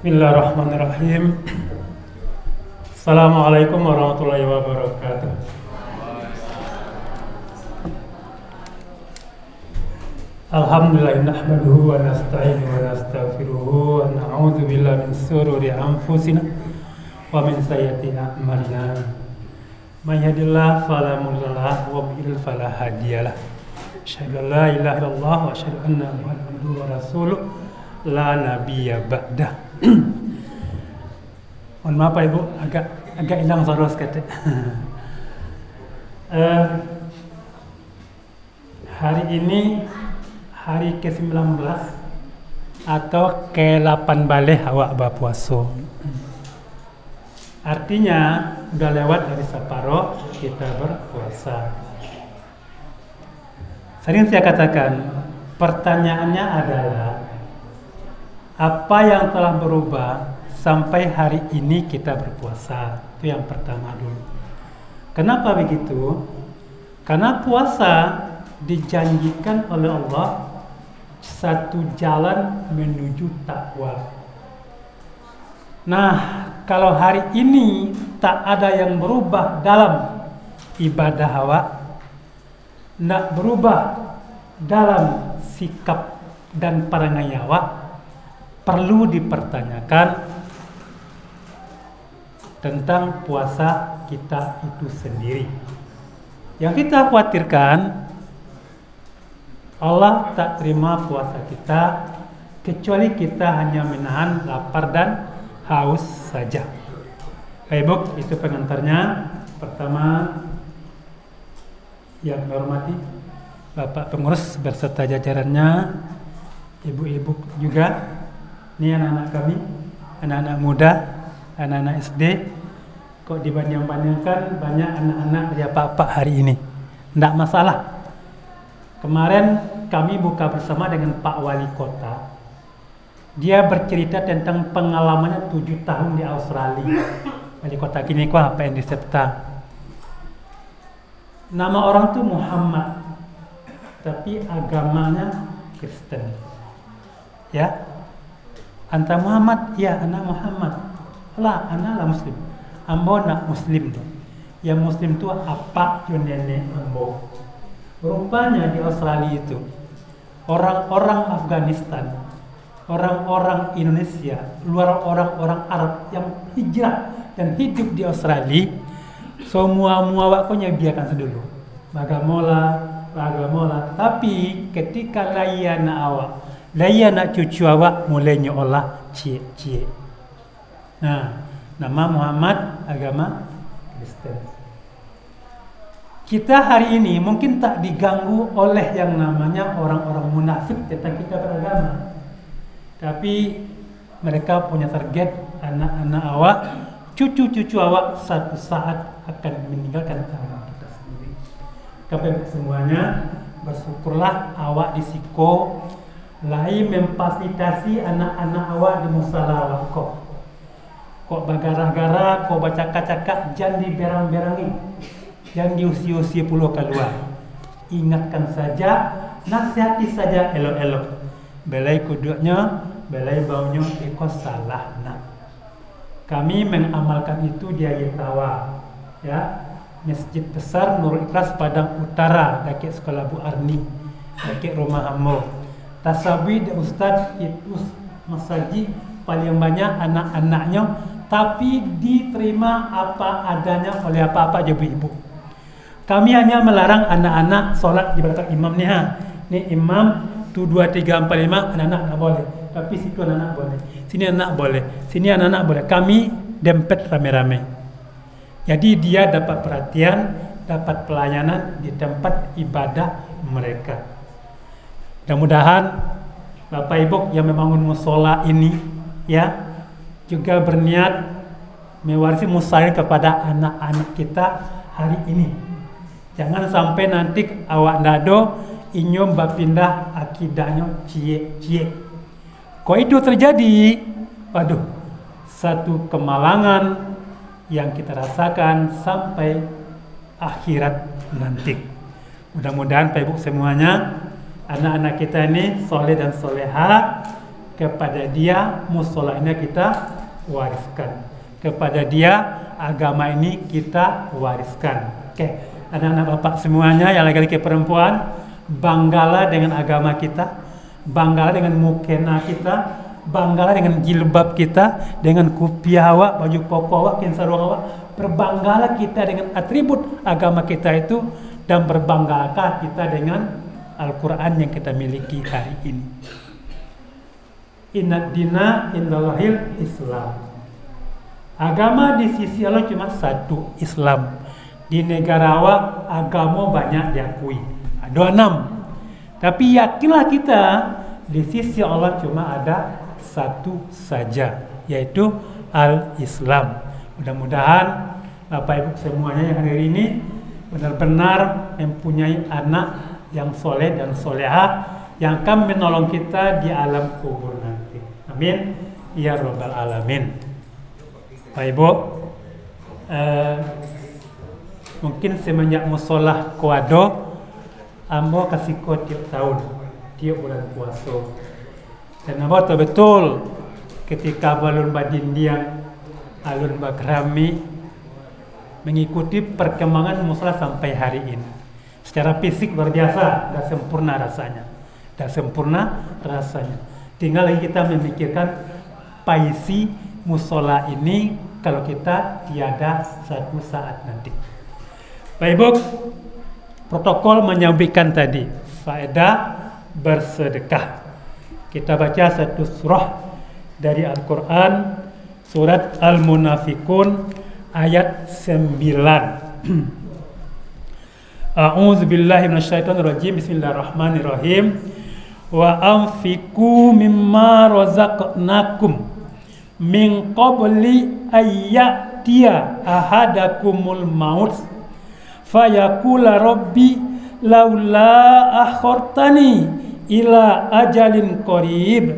Bismillahirrahmanirrahim. Assalamualaikum warahmatullahi wabarakatuh. Alhamdulillah nahmaduhu wa nasta'inuhu wa nastaghfiruhu wa na'udzu billahi min shururi anfusina wa min sayyiati a'malina. May yahdihillahu fala mudilla lahu wa may yudlil fala hadiyalah. Asyhadu an la ilaha illallah wa asyhadu anna Muhammadar rasulullah la nabiyya ba'dah. Mohon maaf Pak Ibu, agak hilang suara sekali. Hari ini hari ke-19 atau ke-8 balik awak berpuasa. Artinya udah lewat dari separuh kita berpuasa. Sering saya katakan, pertanyaannya adalah apa yang telah berubah sampai hari ini kita berpuasa? Itu yang pertama dulu. Kenapa begitu? Karena puasa dijanjikan oleh Allah satu jalan menuju takwa. Nah, kalau hari ini tak ada yang berubah dalam ibadah awak, nak berubah dalam sikap dan perangai awak, perlu dipertanyakan tentang puasa kita itu sendiri. Yang kita khawatirkan, Allah tak terima puasa kita kecuali kita hanya menahan lapar dan haus saja. Baik Bu, itu pengantarnya. Pertama, yang hormati Bapak pengurus berserta jajarannya, ibu-ibu juga. Ini anak-anak kami, anak-anak muda, anak-anak SD. Kok dibanding-bandingkan banyak anak-anak ya Pak hari ini. Tidak masalah. Kemarin kami buka bersama dengan Pak Wali Kota. Dia bercerita tentang pengalamannya 7 tahun di Australia. Wali Kota kini apa yang di Septa. Nama orang tuh Muhammad, tapi agamanya Kristen. Ya. Anta Muhammad, ya anak Muhammad. Lah, anak lah Muslim. Ambo nak Muslim tuh. Yang Muslim tuh apa yo nenek ambo. Rupanya di Australia itu orang-orang Afghanistan, orang-orang Indonesia, luar orang-orang Arab yang hijrah dan hidup di Australia, semua muawaknya biarkan sedulu. Bagamola. Tapi ketika layana awak, layana cucu awak mulainya olah cie. Nah, nama Muhammad, agama Kristen. Kita hari ini mungkin tak diganggu oleh yang namanya orang-orang munafik tentang kita beragama. Tapi mereka punya target, anak-anak awak, cucu-cucu awak satu saat akan meninggalkan agama kita sendiri. Kepada semuanya, bersyukurlah awak disiko lain memfasilitasi anak-anak awak di musala awak kok bagarah-garah, kok bacakak-cakak, jangan diberang-berangi, jangan diusi-usi puluh keluar. Ingatkan saja, nasihati saja elok-elok. Belai kuduknya, belai baunya, ikut salah. Nah, kami mengamalkan itu di Ayatawa, ya, Masjid Besar Nurul Ikhlas Padang Utara, dekat sekolah Bu Arni, dekat rumah Ambo. Tasabi dan Ustaz itu masjid paling banyak anak-anaknya, tapi diterima apa adanya oleh apa-apa ibu-ibu. Kami hanya melarang anak-anak sholat di belakang imam nih. Ini imam tu 2, 3, 4, 5 anak-anak tak boleh. Tapi situ anak-anak boleh. Sini anak boleh. Sini anak-anak boleh. Kami dempet rame-rame. Jadi dia dapat perhatian, dapat pelayanan di tempat ibadah mereka. Mudah-mudahan Bapak Ibu yang membangun musola ini ya juga berniat mewarisi musola kepada anak-anak kita hari ini. Jangan sampai nanti awak dado inyom bapindah akidahnya cie. Kok itu terjadi? Waduh, satu kemalangan yang kita rasakan sampai akhirat nanti. Mudah-mudahan Bapak Ibu semuanya, anak-anak kita ini soleh dan soleha, kepada dia musola ini kita wariskan, kepada dia agama ini kita wariskan. Oke, anak-anak bapak semuanya yang laki-laki perempuan, banggalah dengan agama kita, banggalah dengan mukena kita, banggalah dengan jilbab kita, dengan kupiah awak, baju koko awak, kinsarung awak. Berbanggalah kita dengan atribut agama kita itu, dan berbanggalah kita dengan Al-Quran yang kita miliki hari ini. Inna dina indallahil Islam. Agama di sisi Allah cuma satu, Islam. Di negara awak agama banyak diakui, ada 6. Tapi yakinlah kita di sisi Allah cuma ada satu saja, yaitu Al-Islam. Mudah-mudahan Bapak Ibu semuanya yang hadir ini benar-benar mempunyai anak yang soleh dan solehah yang akan menolong kita di alam kubur nanti. Amin ya rabbal alamin. Bapak Ibu, mungkin semenjak musolah Koado, ambo kasih kod tiap tahun, tiap bulan puasa. Dan ambo tahu betul ketika balun badindiang, alun bakrami mengikuti perkembangan musolah sampai hari ini. Secara fisik luar biasa, dah sempurna rasanya, dah sempurna rasanya. Tinggal lagi kita memikirkan paisi musola ini kalau kita tiada satu saat nanti. Bapak Ibu, protokol menyampaikan tadi faedah bersedekah. Kita baca satu surah dari Al-Quran, surat Al-Munafikun ayat 9. A'udzu billahi minasyaitonir rajim. Bismillahirrahmanirrahim. Wa anfiqu mimma razaqnakum min qabli ayyatiya ahadakumul maut fayaqula rabbi laula akhartani ila ajalin qarib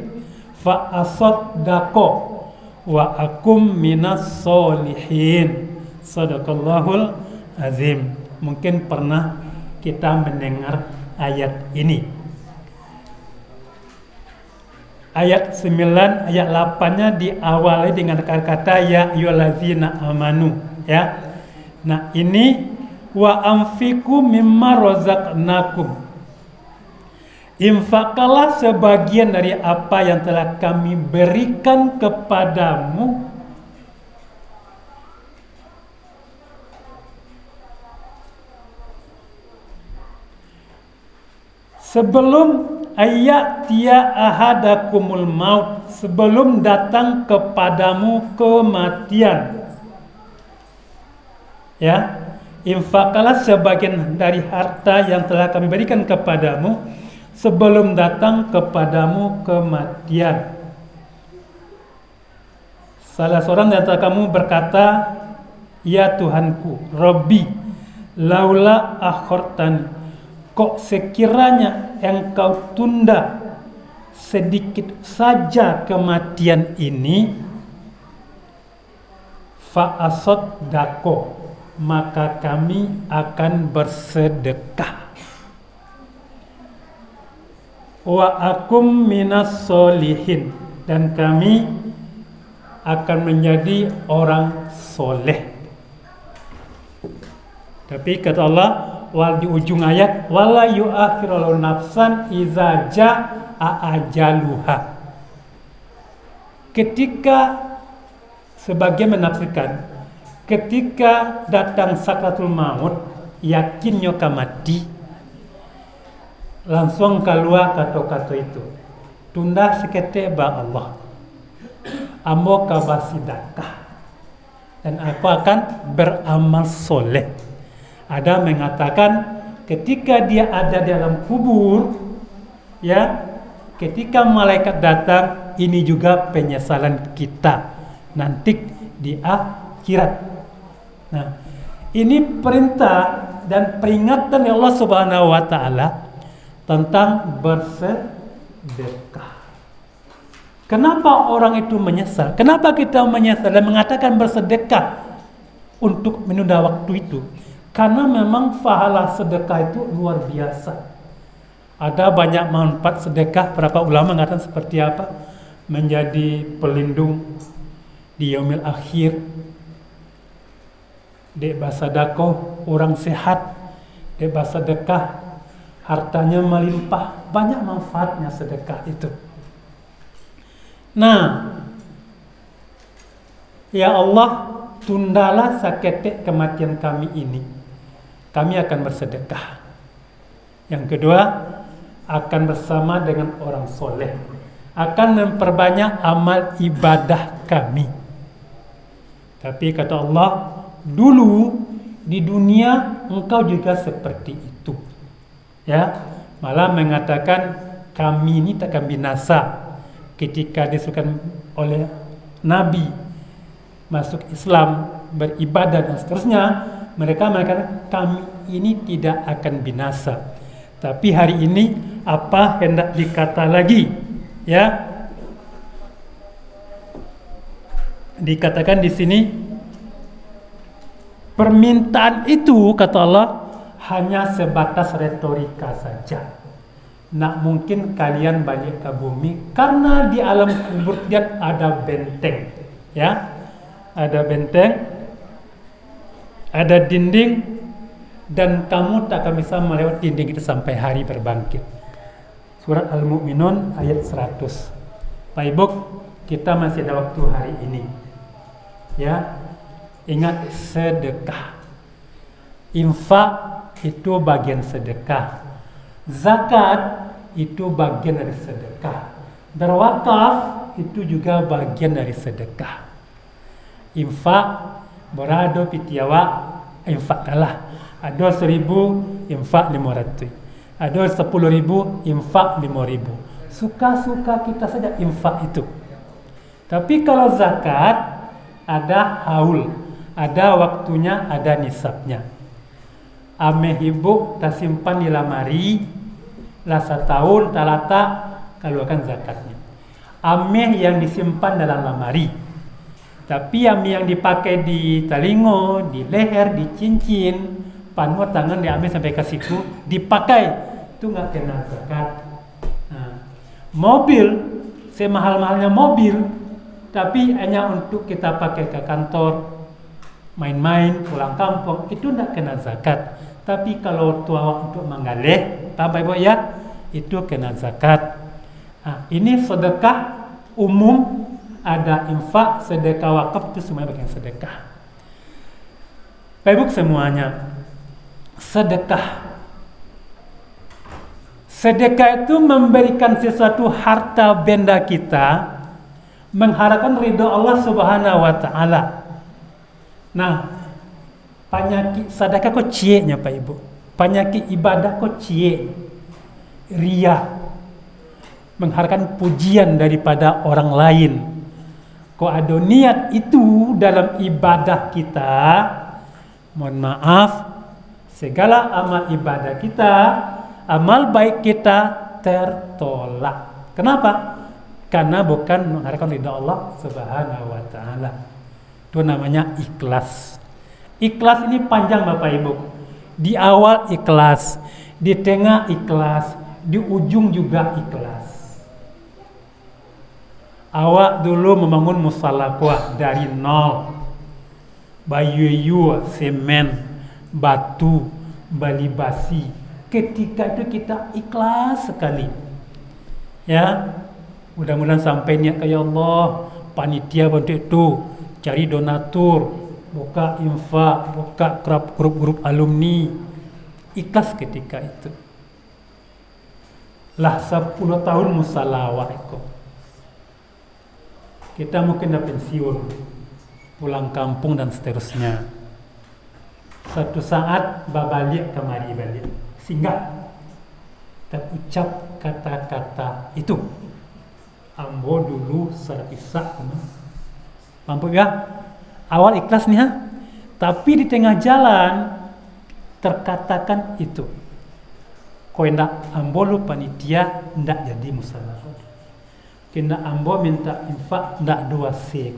fa asaddaqo wa akum minas solihin. Sadaqallahul azim. Mungkin pernah kita mendengar ayat ini. Ayat 9, ayat 8-nya diawali dengan kata-kata ya ayyuhallazina amanu, ya. Nah, ini wa anfiqu mimma razaqnakum. Infakalah sebagian dari apa yang telah kami berikan kepadamu sebelum ayat tia ahadakumul maut, sebelum datang kepadamu kematian. Ya, infakalah sebagian dari harta yang telah kami berikan kepadamu sebelum datang kepadamu kematian. Salah seorang di antara kamu berkata, ya Tuhanku, Rabbi, laula akhartani, kok sekiranya engkau tunda sedikit saja kematian ini, fa'asaddaqo, maka kami akan bersedekah, wa akum minas solihin, dan kami akan menjadi orang soleh. Tapi kata Allah, wal di ujung ayat, wala yu'akhiru nafsan iza jaa ajaluha. Ketika sebagian menafsirkan, ketika datang sakratul maut, yakinnya mati, langsung keluar kata-kata itu, tunda sekete ba Allah, ambo kabasidakah, dan aku akan beramal soleh. Ada mengatakan ketika dia ada di dalam kubur, ya, ketika malaikat datang, ini juga penyesalan kita nanti di akhirat. Nah, ini perintah dan peringatan dari Allah Subhanahu wa taala tentang bersedekah. Kenapa orang itu menyesal? Kenapa kita menyesal dan mengatakan bersedekah untuk menunda waktu itu? Karena memang pahala sedekah itu luar biasa. Ada banyak manfaat sedekah. Berapa ulama mengatakan seperti apa? menjadi pelindung di yaumil akhir, dek basadaqah orang sehat, dek basadaqah hartanya melimpah, banyak manfaatnya sedekah itu. Nah, ya Allah, tundalah saketek kematian kami ini, kami akan bersedekah. Yang kedua, akan bersama dengan orang soleh, akan memperbanyak amal ibadah kami. Tapi kata Allah, dulu di dunia engkau juga seperti itu, ya, malah mengatakan kami ini takkan binasa. Ketika disuruhkan oleh Nabi masuk Islam, beribadah dan seterusnya, mereka mengatakan kami ini tidak akan binasa. Tapi hari ini apa hendak dikata lagi, ya? Dikatakan di sini, permintaan itu kata Allah hanya sebatas retorika saja. Nak mungkin kalian balik ke bumi, karena di alam kubur dia ada benteng, ya, ada benteng, ada dinding, dan kamu tak akan bisa melewati dinding itu sampai hari berbangkit. Surat Al-Mu'minun ayat 100. Pak Ibu, kita masih ada waktu hari ini, ya. Ingat sedekah, infak itu bagian sedekah, zakat itu bagian dari sedekah, berwakaf itu juga bagian dari sedekah. Infak berado pitiawa infak kalah, ada 1.000 infak 500, ada 10.000 infak 5.000. Suka-suka kita saja infak itu. Tapi kalau zakat ada haul, ada waktunya, ada nisabnya. Ame ibu tak simpan di lamari lah setahun talata keluarkan zakatnya. Ame yang disimpan dalam lamari, tapi ame yang dipakai di telingo, di leher, di cincin, panuh tangan diambil sampai ke siku dipakai, itu nggak kena zakat. Nah, mobil semahal-mahalnya mobil, tapi hanya untuk kita pakai ke kantor, main-main, pulang kampung, itu tidak kena zakat. Tapi kalau tua untuk menggalih, Bapak Ibu ya, itu kena zakat. Nah, ini sedekah umum, ada infak, sedekah wakaf, itu semuanya bagian sedekah. Bapak Ibu semuanya, sedekah. Sedekah itu memberikan sesuatu harta benda kita, mengharapkan ridho Allah Subhanahu wa Ta'ala. Nah, penyakit sedekah kok cieknya Pak Ibu, penyakit ibadah kok ciek, ria, mengharapkan pujian daripada orang lain. Kok ada niat itu dalam ibadah kita, mohon maaf, segala amal ibadah kita, amal baik kita tertolak. Kenapa? Karena bukan mengharapkan ridha Allah Subhanahu wa Ta'ala. Itu namanya ikhlas. Ikhlas ini panjang Bapak Ibu. Di awal ikhlas, di tengah ikhlas, di ujung juga ikhlas. Awak dulu membangun musala dari nol. Bayu-yu, semen, batu, bali basi. Ketika itu kita ikhlas sekali. Ya, mudah-mudahan sampai niat ke Allah, panitia bantu itu, cari donatur, buka infak, buka grup-grup alumni, ikhlas ketika itu. Lah 10 tahun musalawah itu. Kita mungkin dah pensiun, pulang kampung dan seterusnya. Suatu saat balik kemari balik, singgah terucap kata-kata itu. Ambo dulu serisak, mampu ya? Awal ikhlas nih, tapi di tengah jalan terkatakan itu. Kau hendak ambo lu panitia hendak jadi musala. Kena ambo minta infak hendak 2C.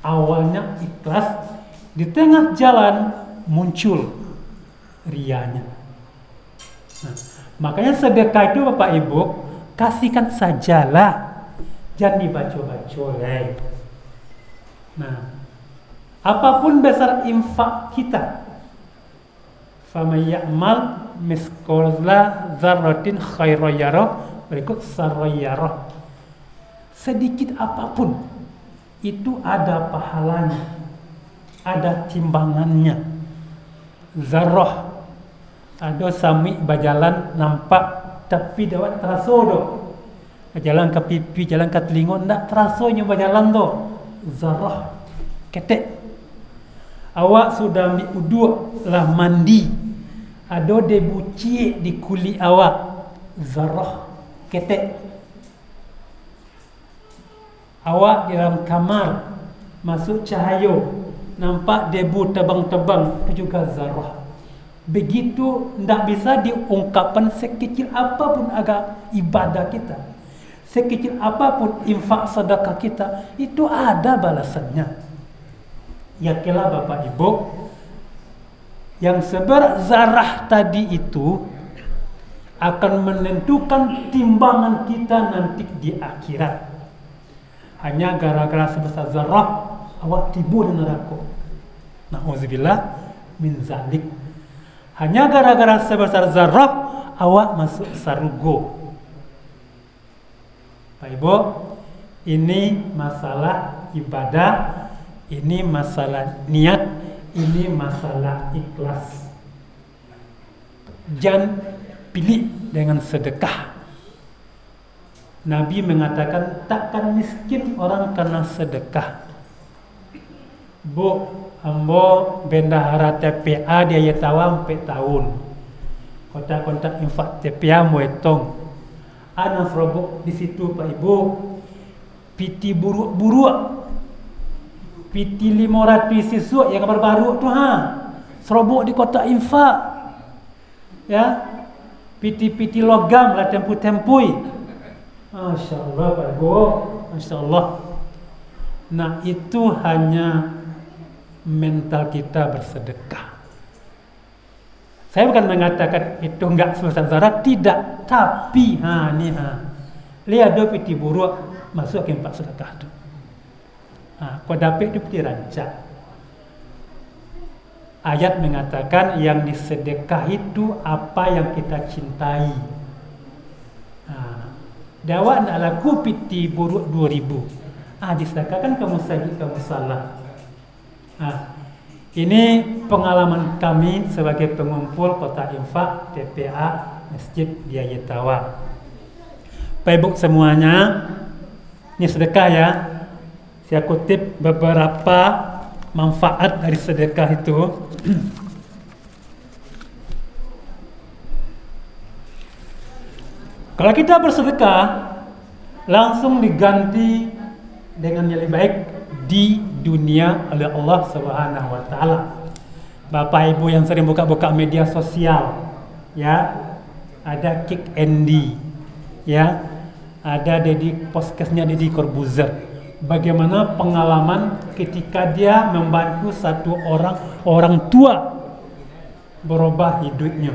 Awalnya ikhlas, di tengah jalan muncul rianya. Nah, makanya sedekah itu Bapak Ibu kasihkan sajalah. Jangan dibaca-baca leh. Nah, apapun besar infak kita, faman ya'mal misqala dzarratin khairan yarah, berikut sarran yarah. Sedikit apapun itu ada pahalanya, ada timbangannya. Zarrah, ada sami berjalan nampak tapi dapat terasa doh. Jalan ke pipi, jalan ke telinga, ndak terasanya berjalan doh. Zarrah, ketek. Awak sudah ambil wudu lah mandi, ada debu ciek di kulit awak. Zarrah, ketek. Awak di dalam kamar masuk cahaya, nampak debu tebang-tebang, itu juga zarrah. Begitu tidak bisa diungkapkan sekecil apapun agak ibadah kita, sekecil apapun infak sedekah kita, itu ada balasannya. Yakinlah Bapak Ibu, yang seberat zarah tadi itu akan menentukan timbangan kita nanti di akhirat. Hanya gara-gara sebesar zarah awak timbul di neraka. Na'udzubillah min zalik. Hanya gara-gara sebesar zarah awak masuk surga. Pak Ibu, ini masalah ibadah, ini masalah niat, ini masalah ikhlas. Jangan pilih dengan sedekah. Nabi mengatakan takkan miskin orang karena sedekah. Bu, ambo bendahara TPA dia yatawa 4 tahun. Kontak-kontak infak TPA mau etong. Ana serobok di situ Pak Ibu. Piti buruk-buruk. Piti 500 siswa yang baru-baru tu serobok di kotak infak. Ya. Piti-piti logam lah tempu-tempui. Masya Allah Pak Ibu, Masya Allah. Nah itu hanya mental kita bersedekah. Saya bukan mengatakan itu enggak sebesar zarah, tidak. Tapi lihat do piti buruk masuk ke empat sedekah tu. Kau dapat itu piti rancak. Ayat mengatakan yang disedekah itu apa yang kita cintai. Dawa nak laku piti buruk 2000. Disedekahkan kamu saja kamu salah. Ini pengalaman kami sebagai pengumpul kotak infak TPA Masjid Biayetawa. Bapak Ibu semuanya, ini sedekah ya. Saya kutip beberapa manfaat dari sedekah itu. Kalau kita bersedekah, langsung diganti dengan yang lebih baik di dunia oleh Allah Subhanahu wa taala. Bapak Ibu yang sering buka-buka media sosial, ya, ada Kick Andy, ya, ada podcastnya Deddy Corbuzier. Bagaimana pengalaman ketika dia membantu satu orang tua berubah hidupnya.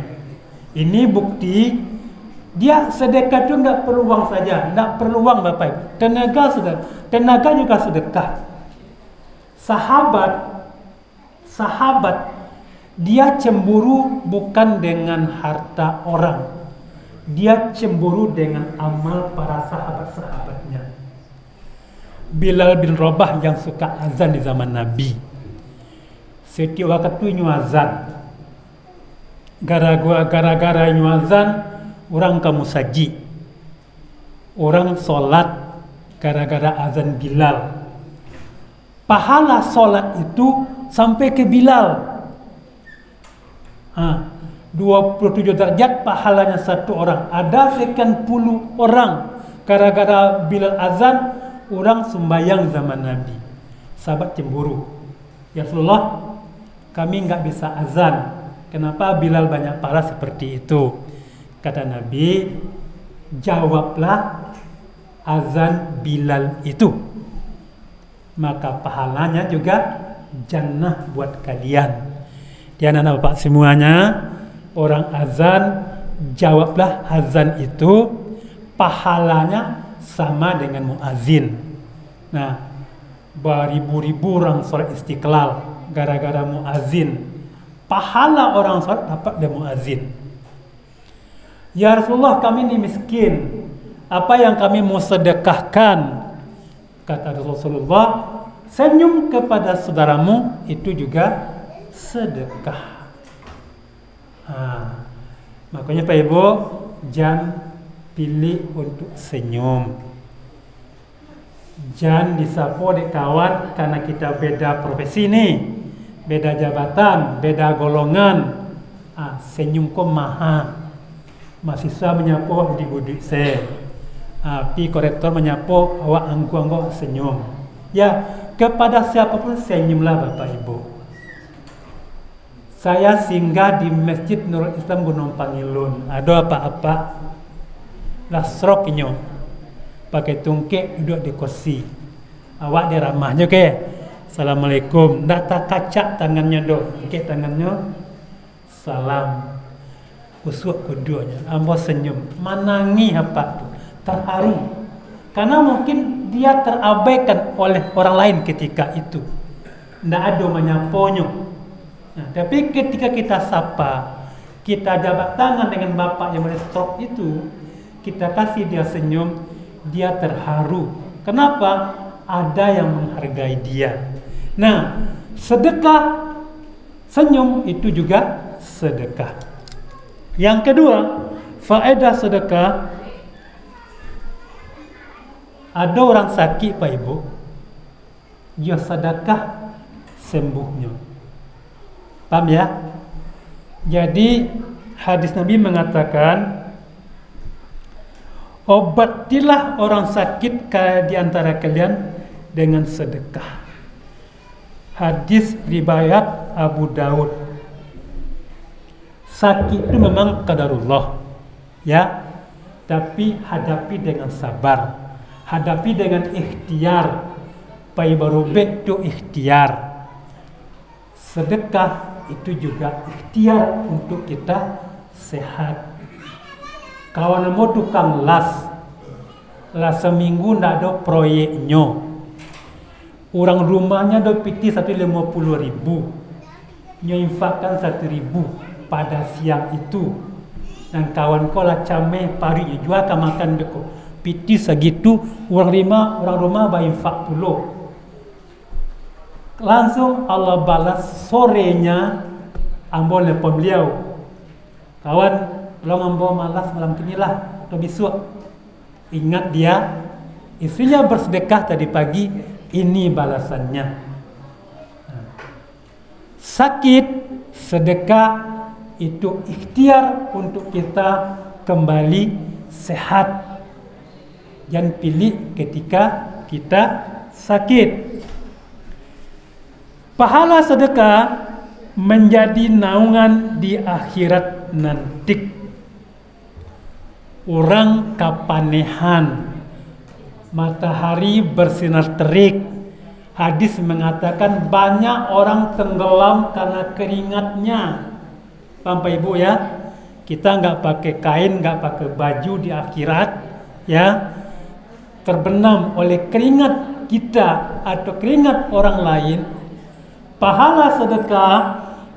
Ini bukti dia sedekah itu enggak perlu uang saja, enggak perlu uang Bapak Ibu. Tenaga juga sedekah. Sahabat dia cemburu bukan dengan harta orang. Dia cemburu dengan amal para sahabat-sahabatnya. Bilal bin Rabah yang suka azan di zaman Nabi. Setiap waktu nyuazan. Gara-gara nyuazan orang kamu saji, orang solat gara-gara azan Bilal. Pahala solat itu sampai ke Bilal. 27 derajat pahalanya satu orang. Ada sekian puluh orang gara-gara Bilal azan, orang sembahyang zaman Nabi. Sahabat cemburu. Ya Rasulullah, kami enggak bisa azan. Kenapa Bilal banyak pahala seperti itu? Kata Nabi, jawablah azan Bilal itu, maka pahalanya juga jannah buat kalian. Di anak-anak Bapak semuanya, orang azan, jawablah azan itu, pahalanya sama dengan muazin. Nah, beribu-ribu orang sholat istiqlal gara-gara muazin. Pahala orang sholat dapat dari muazin. Ya Rasulullah, kami ini miskin. Apa yang kami mau sedekahkan? Kata Rasulullah, senyum kepada saudaramu itu juga sedekah. Makanya Pak Ibu, jangan pilih untuk senyum. Jangan disapo dek kawan karena kita beda profesi nih, beda jabatan, beda golongan. Senyum kok maha. Mahasiswa menyapo di buduk saya. Pi korektor menyapo awak anggu senyum. Ya, kepada siapapun senyumlah Bapak Ibu. Saya singgah di Masjid Nurul Islam Gunung Pangilun. Ada apa-apa lasrok inyo. Pakai tungkek duduk di kursi. Awak di ramahnya ke. Assalamualaikum. Ndak tak kacak tangannya dok. Tungkek tangannya. Salam. Kusuk kuduanya. Ambo senyum. Manangi apa tu. Terharu. Karena mungkin dia terabaikan oleh orang lain ketika itu. Ndak ada menyaponyo. Nah, tapi ketika kita sapa, kita jabat tangan dengan bapak yang stroke itu, kita kasih dia senyum, dia terharu. Kenapa? Ada yang menghargai dia. Nah, sedekah senyum itu juga sedekah. Yang kedua, faedah sedekah. Ada orang sakit Pak Ibu, dia sedekah sembuhnya. Paham ya? Jadi hadis Nabi mengatakan, obatilah orang sakit di antara kalian dengan sedekah. Hadis riwayat Abu Daud. Sakit itu memang qadarullah, ya, tapi hadapi dengan sabar. Hadapi dengan ikhtiar. Pai barobek itu ikhtiar. Sedekah itu juga ikhtiar untuk kita sehat. Kawan mau tukang las seminggu ndak ada proyeknya. Orang rumahnya ada piti 150.000. Nyo infakkan 1.000 pada siang itu. Dan kawan kau lah cameh pari jual kan makan deko. Piti segitu orang rumah infak puluh. Langsung Allah balas sorenya ambo lepon beliau. Kawan, tolong ambo malas malam kinilah atau besok. Ingat dia, istrinya bersedekah tadi pagi, ini balasannya. Sakit, sedekah itu ikhtiar untuk kita kembali sehat. Jangan pilih ketika kita sakit. Pahala sedekah menjadi naungan di akhirat nanti. Orang kapanehan, matahari bersinar terik. Hadis mengatakan banyak orang tenggelam karena keringatnya. Paham Pak Ibu ya? Kita nggak pakai kain, nggak pakai baju di akhirat, ya. Terbenam oleh keringat kita atau keringat orang lain. Pahala sedekah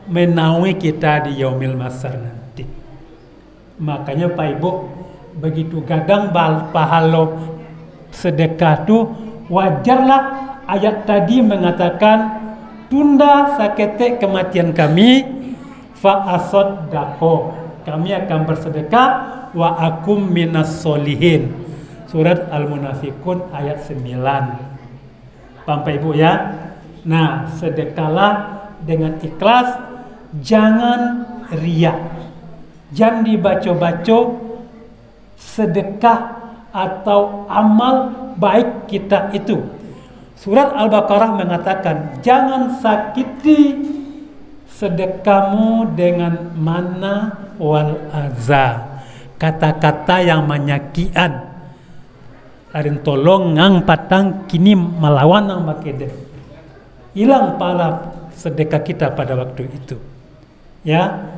menaungi kita di yaumil mahsyar nanti. Makanya Pak Ibu, begitu gadang pahala sedekah itu, wajarlah ayat tadi mengatakan, tunda sakete kematian kami, fa asaddaqo, kami akan bersedekah, wa akum minas solihin. Surat Al-Munafikun ayat 9. Paham Pak Ibu ya? Nah, sedekahlah dengan ikhlas, jangan riya. Jangan dibaca-baca sedekah atau amal baik kita itu. Surat Al-Baqarah mengatakan, jangan sakiti sedekahmu dengan mana wal aza, kata-kata yang menyakitkan. Arin tolong ngang patang kini melawan nang makede. Hilang pahala sedekah kita pada waktu itu. Ya.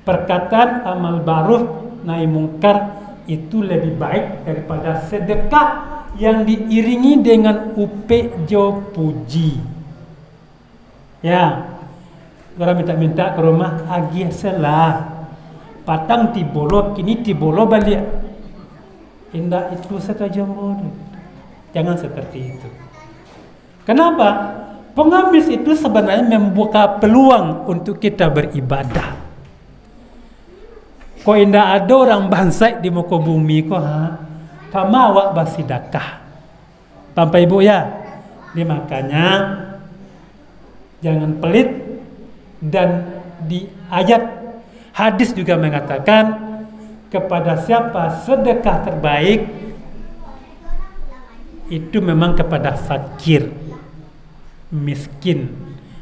Perkataan amal ma'ruf nahi mungkar itu lebih baik daripada sedekah yang diiringi dengan upejo puji. Ya, orang minta-minta ke rumah, agih selah, patang tibolo, kini tibolo balik. Indah itu saja bodoh. Jangan seperti itu. Kenapa? Pengamis itu sebenarnya membuka peluang untuk kita beribadah. Kok indah ada orang bangsa di muka bumi kok, kamu awak bersedekah. Bapak Ibu ya, ini makanya jangan pelit. Dan di ayat hadis juga mengatakan, kepada siapa sedekah terbaik itu memang kepada fakir, miskin.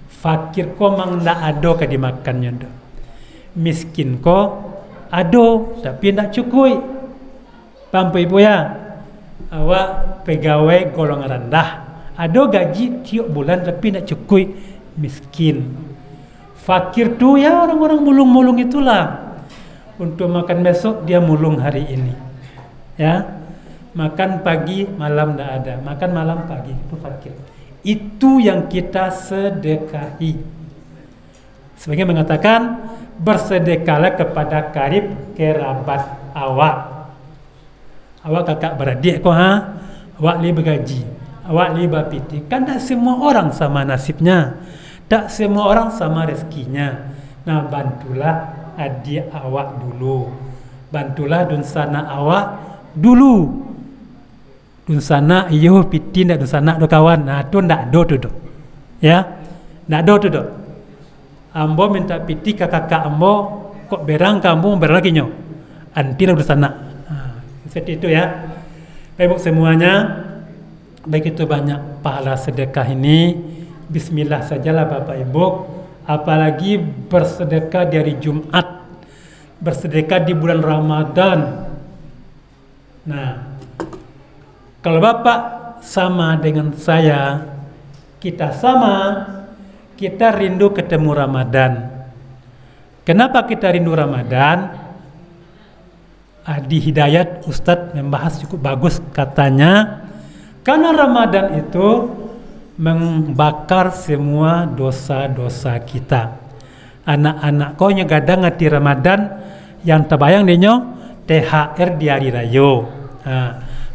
Fakir ko mang ndak ado ke dimakannya do. Miskin ko ado tapi ndak cukup. Bapak Ibu ya, awak pegawai golongan rendah, ado gaji tiap bulan tapi ndak cukup, miskin. Fakir tuh ya orang-orang mulung-mulung itulah. Untuk makan besok dia mulung hari ini, ya, makan pagi malam tidak ada, makan malam pagi, itu fakir. Itu yang kita sedekahi. Sebagai mengatakan, bersedekahlah kepada karib kerabat awak. Awak kakak beradik kok, awak li bergaji, awak li bapiti. Kan tak semua orang sama nasibnya, tak semua orang sama rezekinya. Nah, bantulah adik awak dulu, bantulah dunsana awak dulu. Dunsana iyo piti ndak dunsana do kawan, nah tu ndak do tu do, ya ndak do tu do. Ambo minta piti ke kakak ambo, kok berang kamu berang lagi nyo, anti lah dunsana. Seperti itu ya. Baik semuanya, begitu banyak pahala sedekah ini. Bismillah sajalah Bapak Ibu. Apalagi bersedekah dari Jumat, bersedekah di bulan Ramadan. Nah, kalau Bapak sama dengan saya, kita sama, kita rindu ketemu Ramadan. Kenapa kita rindu Ramadan? Di Hidayat Ustadz membahas cukup bagus katanya, karena Ramadan itu membakar semua dosa-dosa kita. Anak-anak kau gadang ngati Ramadan yang terbayang denyo THR di hari raya,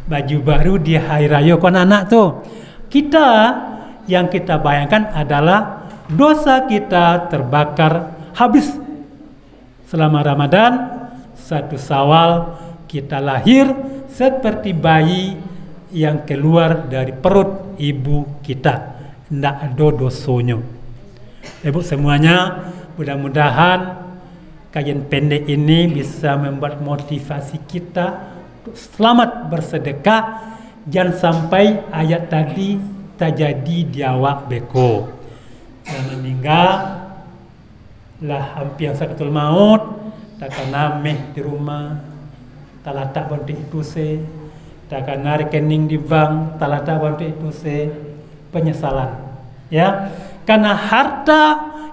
baju baru di hari raya kon anak tuh. Kita yang kita bayangkan adalah dosa kita terbakar habis selama Ramadan. 1 Syawal kita lahir seperti bayi yang keluar dari perut ibu kita, ndak ada dosonya. Ibu semuanya, mudah-mudahan kajian pendek ini bisa membuat motivasi kita untuk selamat bersedekah. Jangan sampai ayat tadi terjadi di awak beko. Yang meninggal lah hampir yang sakatul maut, takkan nameh di rumah, talatak bonti itu se, takkan rekening di bank, talatak bonti itu se, penyesalan. Ya, karena harta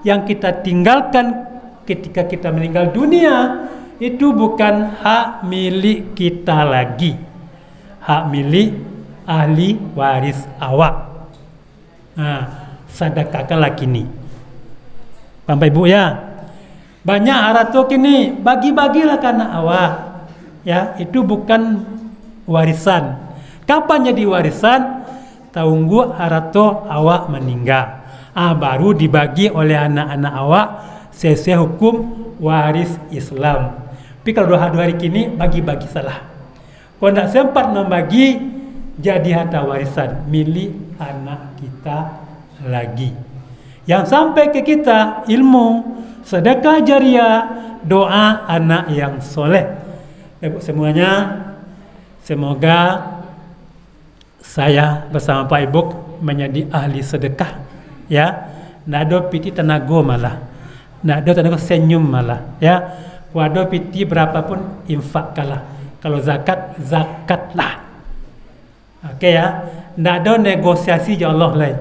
yang kita tinggalkan ketika kita meninggal dunia itu bukan hak milik kita lagi, hak milik ahli waris awak. Nah, sedekahkanlah kini, Bapak Ibu ya. Banyak harta kini bagi-bagilah karena awak, ya, itu bukan warisan. Kapan jadi warisan? Tunggu harta awak meninggal, baru dibagi oleh anak-anak awak sesuai hukum waris Islam. Tapi kalau 2 hari kini bagi-bagi salah. Kalau tidak sempat membagi, jadi harta warisan milik anak kita lagi. Yang sampai ke kita ilmu, sedekah jariah, doa anak yang soleh. Ibu semuanya, semoga saya bersama Pak Ibu menjadi ahli sedekah, ya. Ndak ada piti tenaga malah, ndak ada tenaga senyum malah, ya. Waduh piti berapapun infak kalah. Kalau zakat, zakatlah. Oke ya, ndak ada negosiasi ya Allah lain.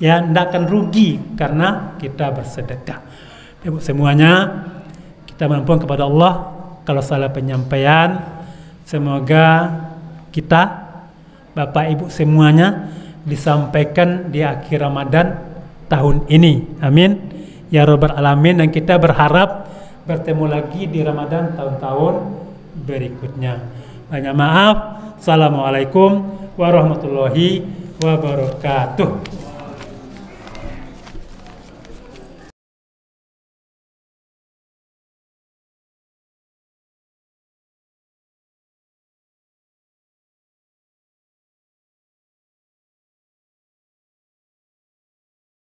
Ya, ndak akan rugi karena kita bersedekah. Ibu semuanya, kita mohon kepada Allah kalau salah penyampaian, Semoga kita, Bapak Ibu semuanya, disampaikan di akhir Ramadan tahun ini. Amin. Ya Rabbal Alamin. Dan kita berharap bertemu lagi di Ramadan tahun-tahun berikutnya. Banyak maaf. Assalamualaikum warahmatullahi wabarakatuh.